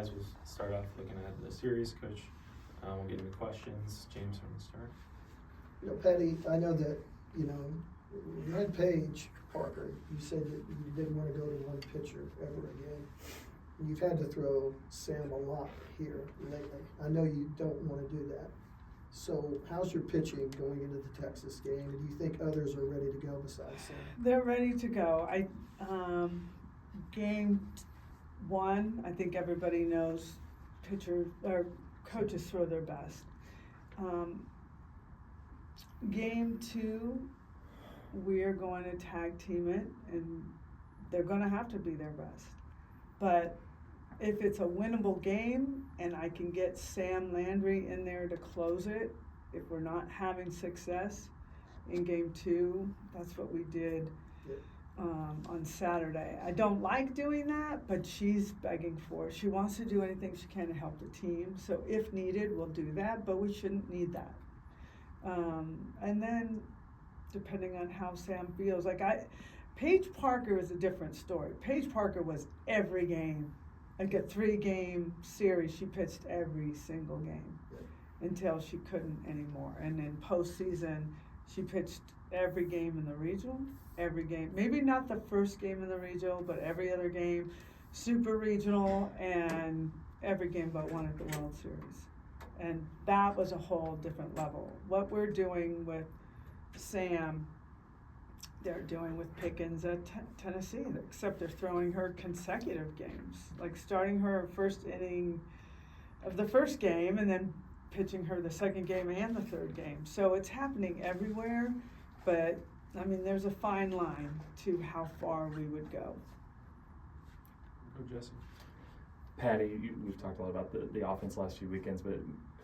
guys, we'll start off looking at the series. Coach, we'll get into questions. James, want to start? Patty, I know that, you had Paige Parker. You said that you didn't want to go to one pitcher ever again. You've had to throw Sam a lot here lately. I know you don't want to do that. So how's your pitching going into the Texas game? And do you think others are ready to go besides Sam? They're ready to go. Game 1, I think everybody knows pitchers or coaches throw their best. Game 2, we're going to tag team it, and they're going to have to be their best. But if it's a winnable game and I can get Sam Landry in there to close it, if we're not having success in Game 2, that's what we did on Saturday. I don't like doing that, but she's begging for it. She wants to do anything she can to help the team. So if needed, we'll do that, but we shouldn't need that. And then depending on how Sam feels, Paige Parker is a different story. Paige Parker was every game. Like a 3-game series, she pitched every single game until she couldn't anymore. And in postseason, she pitched every game in the regional, every game. Maybe not the first game in the regional, but every other game, super regional, and every game but one at the World Series. And that was a whole different level. What we're doing with Sam, they're doing with Pickens at Tennessee, except they're throwing her consecutive games, like starting her first inning of the first game and then pitching her the second game and the third game. So it's happening everywhere, but there's a fine line to how far we would go. Go, Jesse. Patty, we've talked a lot about the offense last few weekends, but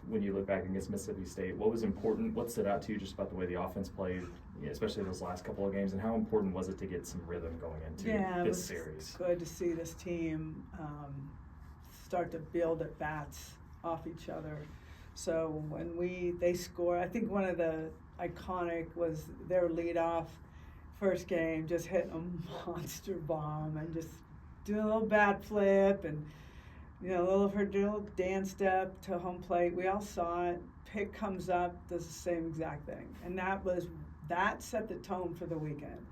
when you look back against Mississippi State, what was important? What stood out to you just about the way the offense played, especially those last couple of games, and how important was it to get some rhythm going into this series? It was good to see this team start to build at bats off each other. So when they score, I think one of the iconic was their leadoff first game, just hitting a monster bomb and just doing a little bat flip and a little dance step to home plate. We all saw it. Pick comes up, does the same exact thing. And that set the tone for the weekend,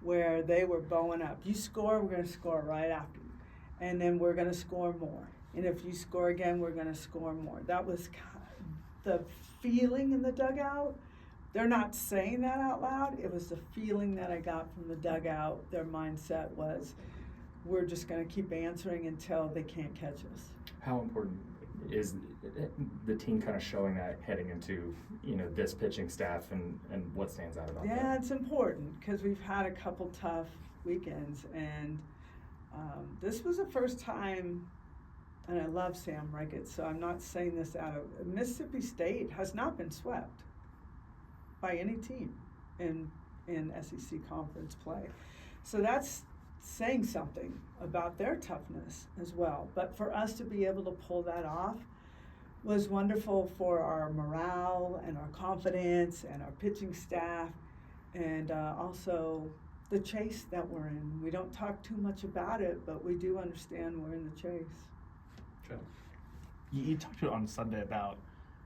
where they were bowing up. You score, we're going to score right after you. And then we're going to score more. And if you score again, we're going to score more. That was the feeling in the dugout. They're not saying that out loud. It was the feeling that I got from the dugout. Their mindset was, we're just going to keep answering until they can't catch us. How important is the team kind of showing that heading into this pitching staff and what stands out about that? Yeah, it's important because we've had a couple tough weekends, and this was the first time, and I love Sam Ricketts, so I'm not saying this out of Mississippi State has not been swept by any team in SEC conference play. So that's saying something about their toughness as well. But for us to be able to pull that off was wonderful for our morale and our confidence and our pitching staff, and also the chase that we're in. We don't talk too much about it, but we do understand we're in the chase. Joe. You talked on Sunday about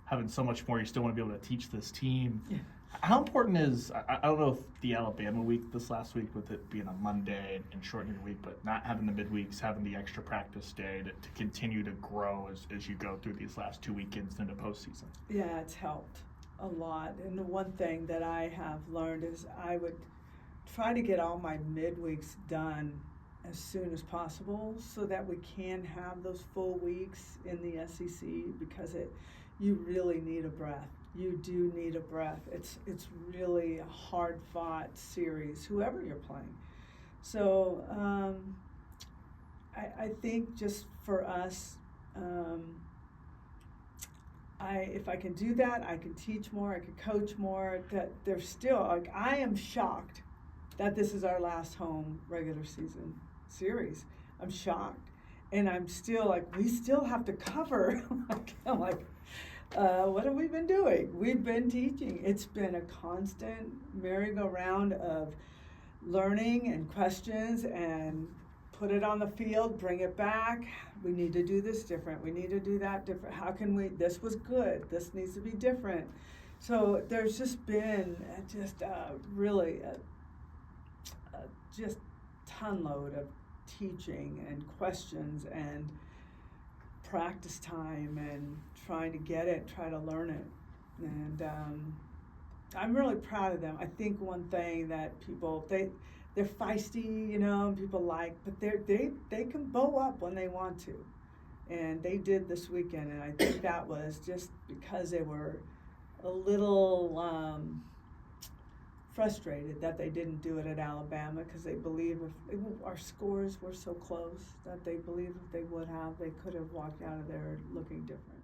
having so much more you still want to be able to teach this team. Yeah. How important is, I don't know if the Alabama week this last week, with it being a Monday and shortening the week, but not having the midweeks, having the extra practice day to continue to grow as you go through these last 2 weekends into postseason? Yeah, it's helped a lot. And the one thing that I have learned is I would try to get all my midweeks done as soon as possible so that we can have those full weeks in the SEC, because you really need a breath. You do need a breath. It's really a hard-fought series, whoever you're playing. So I think just for us, if I can do that, I can teach more, I can coach more. That there's still, I am shocked that this is our last home regular season series. I'm shocked, and I'm still we still have to cover. I'm like. What have we been doing? We've been teaching. It's been a constant merry-go-round of learning and questions and put it on the field, bring it back. We need to do this different. We need to do that different. How can we, this was good. This needs to be different. So there's just been really a just ton load of teaching and questions and practice time and trying to get it, try to learn it. And I'm really proud of them. I think one thing that people, they're feisty, you know, and people like, but they can bow up when they want to. And they did this weekend, and I think that was just because they were a little frustrated that they didn't do it at Alabama, because they believe our scores were so close that they believe if they would have, they could have walked out of there looking different.